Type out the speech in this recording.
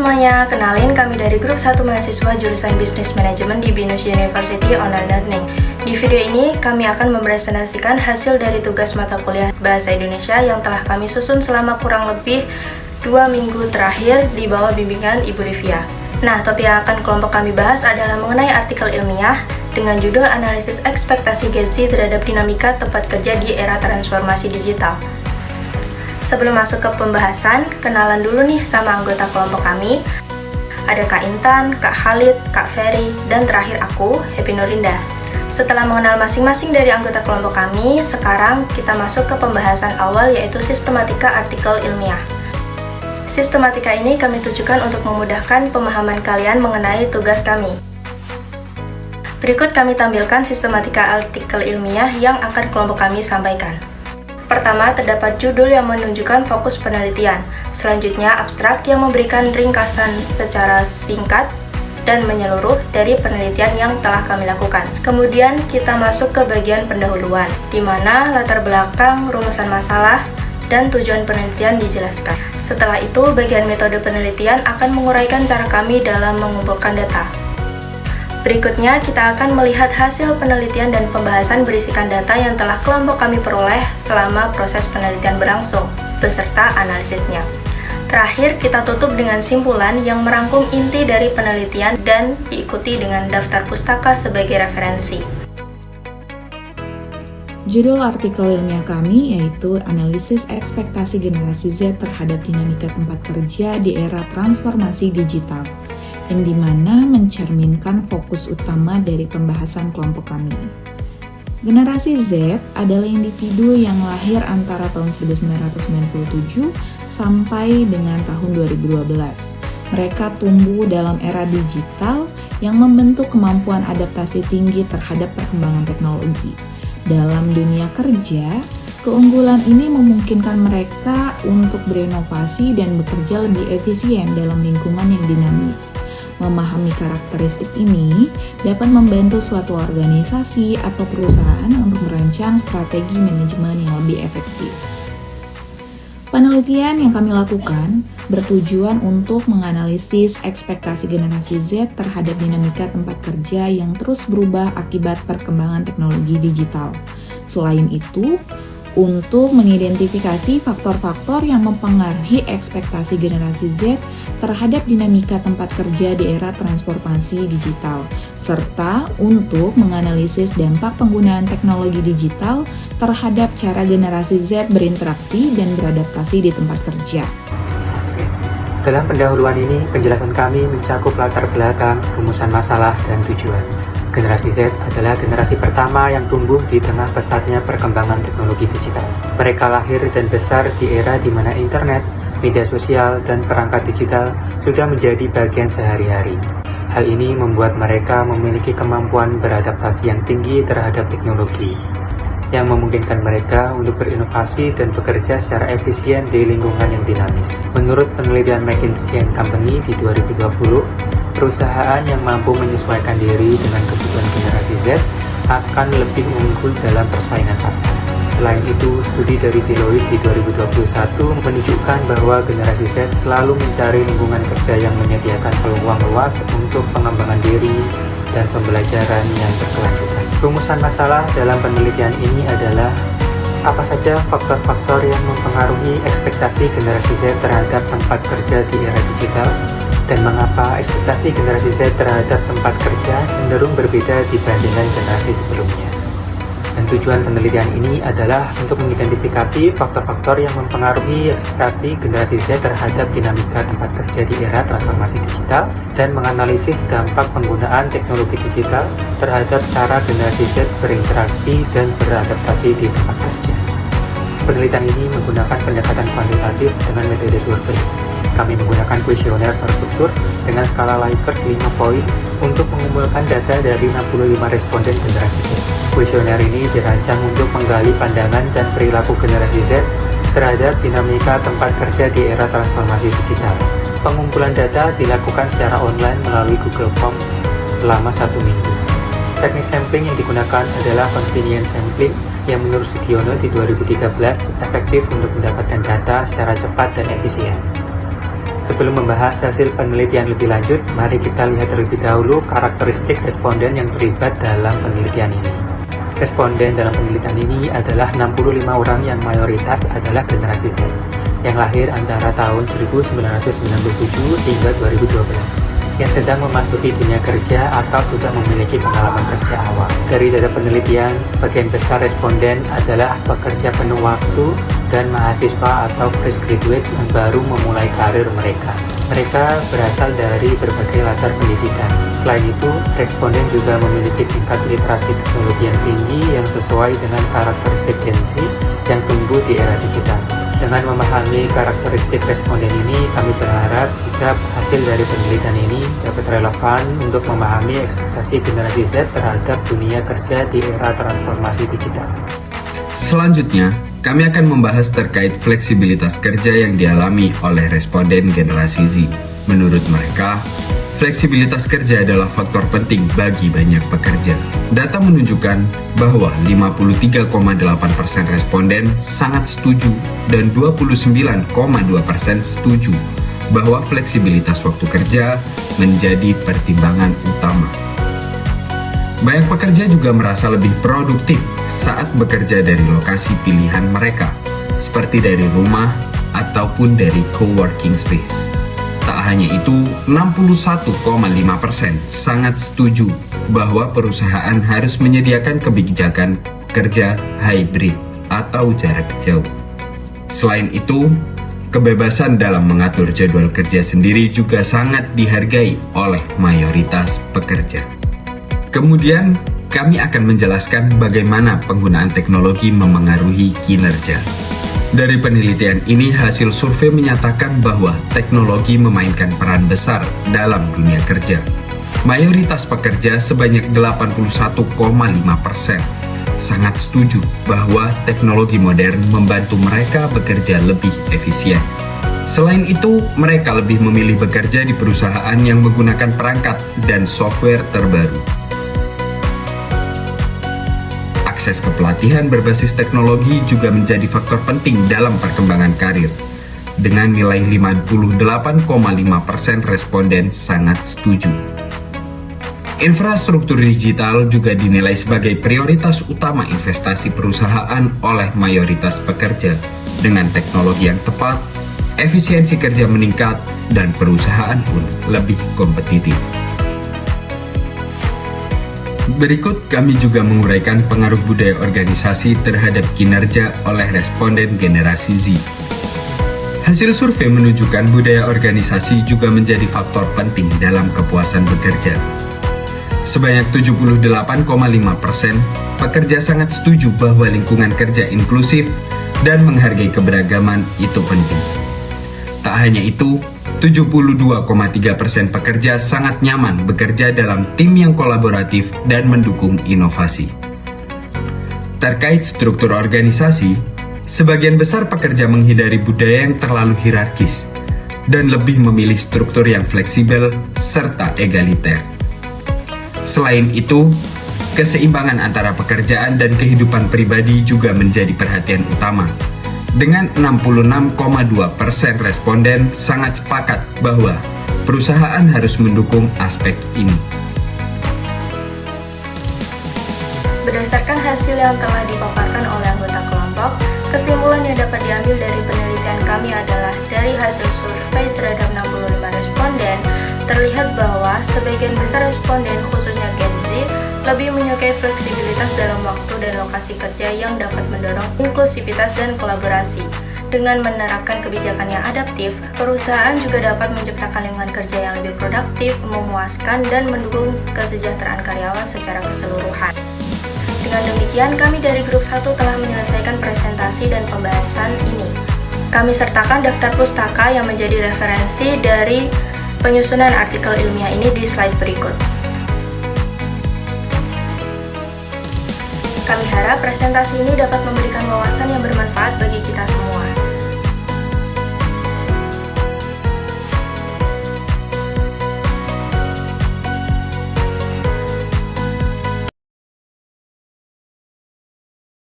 semuanya, kenalin kami dari grup 1 mahasiswa jurusan Business Management di BINUS University Online Learning. Di video ini, kami akan mempresentasikan hasil dari tugas mata kuliah Bahasa Indonesia yang telah kami susun selama kurang lebih 2 minggu terakhir di bawah bimbingan Ibu Livia. Nah, topik yang akan kelompok kami bahas adalah mengenai artikel ilmiah dengan judul Analisis Ekspektasi Gen Z terhadap Dinamika Tempat Kerja di Era Transformasi Digital. Sebelum masuk ke pembahasan, kenalan dulu nih sama anggota kelompok kami. Ada Kak Intan, Kak Khalid, Kak Ferry, dan terakhir aku, Happy Nurinda. Setelah mengenal masing-masing dari anggota kelompok kami, sekarang kita masuk ke pembahasan awal yaitu sistematika artikel ilmiah. Sistematika ini kami tujukan untuk memudahkan pemahaman kalian mengenai tugas kami. Berikut kami tampilkan sistematika artikel ilmiah yang akan kelompok kami sampaikan. Pertama, terdapat judul yang menunjukkan fokus penelitian. Selanjutnya, abstrak yang memberikan ringkasan secara singkat dan menyeluruh dari penelitian yang telah kami lakukan. Kemudian, kita masuk ke bagian pendahuluan, di mana latar belakang, rumusan masalah, dan tujuan penelitian dijelaskan. Setelah itu, bagian metode penelitian akan menguraikan cara kami dalam mengumpulkan data. Berikutnya, kita akan melihat hasil penelitian dan pembahasan berisikan data yang telah kelompok kami peroleh selama proses penelitian berlangsung, beserta analisisnya. Terakhir, kita tutup dengan simpulan yang merangkum inti dari penelitian dan diikuti dengan daftar pustaka sebagai referensi. Judul artikel ilmiah kami yaitu Analisis Ekspektasi Generasi Z terhadap Dinamika Tempat Kerja di Era Transformasi Digital, yang dimana mencerminkan fokus utama dari pembahasan kelompok kami. Generasi Z adalah individu yang lahir antara tahun 1997 sampai dengan tahun 2012. Mereka tumbuh dalam era digital yang membentuk kemampuan adaptasi tinggi terhadap perkembangan teknologi. Dalam dunia kerja, keunggulan ini memungkinkan mereka untuk berinovasi dan bekerja lebih efisien dalam lingkungan yang dinamis. Memahami karakteristik ini dapat membantu suatu organisasi atau perusahaan untuk merancang strategi manajemen yang lebih efektif. Penelitian yang kami lakukan bertujuan untuk menganalisis ekspektasi generasi Z terhadap dinamika tempat kerja yang terus berubah akibat perkembangan teknologi digital. Selain itu, untuk mengidentifikasi faktor-faktor yang mempengaruhi ekspektasi generasi Z terhadap dinamika tempat kerja di era transformasi digital, serta untuk menganalisis dampak penggunaan teknologi digital terhadap cara generasi Z berinteraksi dan beradaptasi di tempat kerja. Dalam pendahuluan ini, penjelasan kami mencakup latar belakang, rumusan masalah, dan tujuan. Generasi Z adalah generasi pertama yang tumbuh di tengah pesatnya perkembangan teknologi digital. Mereka lahir dan besar di era di mana internet, media sosial, dan perangkat digital sudah menjadi bagian sehari-hari. Hal ini membuat mereka memiliki kemampuan beradaptasi yang tinggi terhadap teknologi, yang memungkinkan mereka untuk berinovasi dan bekerja secara efisien di lingkungan yang dinamis. Menurut penelitian McKinsey & Company di 2020, perusahaan yang mampu menyesuaikan diri dengan kebutuhan generasi Z akan lebih unggul dalam persaingan pasar. Selain itu, studi dari Deloitte di 2021 menunjukkan bahwa generasi Z selalu mencari lingkungan kerja yang menyediakan peluang luas untuk pengembangan diri dan pembelajaran yang berkelanjutan. Rumusan masalah dalam penelitian ini adalah apa saja faktor-faktor yang mempengaruhi ekspektasi generasi Z terhadap tempat kerja di era digital, dan mengapa ekspektasi generasi Z terhadap tempat kerja cenderung berbeda dibandingkan generasi sebelumnya. Dan tujuan penelitian ini adalah untuk mengidentifikasi faktor-faktor yang mempengaruhi ekspektasi generasi Z terhadap dinamika tempat kerja di era transformasi digital dan menganalisis dampak penggunaan teknologi digital terhadap cara generasi Z berinteraksi dan beradaptasi di tempat kerja. Penelitian ini menggunakan pendekatan kuantitatif dengan metode survei. Kami menggunakan kuesioner terstruktur dengan skala Likert 5 poin untuk mengumpulkan data dari 65 responden generasi Z. Kuesioner ini dirancang untuk menggali pandangan dan perilaku generasi Z terhadap dinamika tempat kerja di era transformasi digital. Pengumpulan data dilakukan secara online melalui Google Forms selama 1 minggu. Teknik sampling yang digunakan adalah convenience sampling yang menurut Sugiono di 2013 efektif untuk mendapatkan data secara cepat dan efisien. Sebelum membahas hasil penelitian lebih lanjut, mari kita lihat terlebih dahulu karakteristik responden yang terlibat dalam penelitian ini. Responden dalam penelitian ini adalah 65 orang yang mayoritas adalah generasi Z, yang lahir antara tahun 1997 hingga 2012, yang sedang memasuki dunia kerja atau sudah memiliki pengalaman kerja awal. Dari data penelitian, sebagian besar responden adalah pekerja penuh waktu dan mahasiswa atau fresh graduate yang baru memulai karir mereka. Mereka berasal dari berbagai latar pendidikan. Selain itu, responden juga memiliki tingkat literasi teknologi yang tinggi yang sesuai dengan karakteristik Gen Z yang tumbuh di era digital. Dengan memahami karakteristik responden ini, kami berharap jika hasil dari penelitian ini dapat relevan untuk memahami ekspektasi generasi Z terhadap dunia kerja di era transformasi digital. Selanjutnya, kami akan membahas terkait fleksibilitas kerja yang dialami oleh responden generasi Z. Menurut mereka, fleksibilitas kerja adalah faktor penting bagi banyak pekerja. Data menunjukkan bahwa 53,8% responden sangat setuju dan 29,2% setuju bahwa fleksibilitas waktu kerja menjadi pertimbangan utama. Banyak pekerja juga merasa lebih produktif saat bekerja dari lokasi pilihan mereka, seperti dari rumah ataupun dari co-working space. Tak hanya itu, 61,5% sangat setuju bahwa perusahaan harus menyediakan kebijakan kerja hybrid atau jarak jauh. Selain itu, kebebasan dalam mengatur jadwal kerja sendiri juga sangat dihargai oleh mayoritas pekerja. Kemudian, kami akan menjelaskan bagaimana penggunaan teknologi memengaruhi kinerja. Dari penelitian ini, hasil survei menyatakan bahwa teknologi memainkan peran besar dalam dunia kerja. Mayoritas pekerja sebanyak 81,5% sangat setuju bahwa teknologi modern membantu mereka bekerja lebih efisien. Selain itu, mereka lebih memilih bekerja di perusahaan yang menggunakan perangkat dan software terbaru. Akses ke pelatihan berbasis teknologi juga menjadi faktor penting dalam perkembangan karir. Dengan nilai 58,5% responden sangat setuju. Infrastruktur digital juga dinilai sebagai prioritas utama investasi perusahaan oleh mayoritas pekerja. Dengan teknologi yang tepat, efisiensi kerja meningkat dan perusahaan pun lebih kompetitif. Berikut kami juga menguraikan pengaruh budaya organisasi terhadap kinerja oleh responden generasi Z. Hasil survei menunjukkan budaya organisasi juga menjadi faktor penting dalam kepuasan bekerja. Sebanyak 78,5% pekerja sangat setuju bahwa lingkungan kerja inklusif dan menghargai keberagaman itu penting. Tak hanya itu, 72,3% pekerja sangat nyaman bekerja dalam tim yang kolaboratif dan mendukung inovasi. Terkait struktur organisasi, sebagian besar pekerja menghindari budaya yang terlalu hierarkis dan lebih memilih struktur yang fleksibel serta egaliter. Selain itu, keseimbangan antara pekerjaan dan kehidupan pribadi juga menjadi perhatian utama. Dengan 66,2% responden sangat sepakat bahwa perusahaan harus mendukung aspek ini. Berdasarkan hasil yang telah dipaparkan oleh anggota kelompok, kesimpulan yang dapat diambil dari penelitian kami adalah dari hasil survei terhadap 65 responden, terlihat bahwa sebagian besar responden, khususnya Gen Z, lebih menyukai fleksibilitas dalam waktu dan lokasi kerja yang dapat mendorong inklusivitas dan kolaborasi. Dengan menerapkan kebijakan yang adaptif, perusahaan juga dapat menciptakan lingkungan kerja yang lebih produktif, memuaskan, dan mendukung kesejahteraan karyawan secara keseluruhan. Dengan demikian, kami dari grup 1 telah menyelesaikan presentasi dan pembahasan ini. Kami sertakan daftar pustaka yang menjadi referensi dari penyusunan artikel ilmiah ini di slide berikut. Kami harap presentasi ini dapat memberikan wawasan yang bermanfaat bagi kita semua.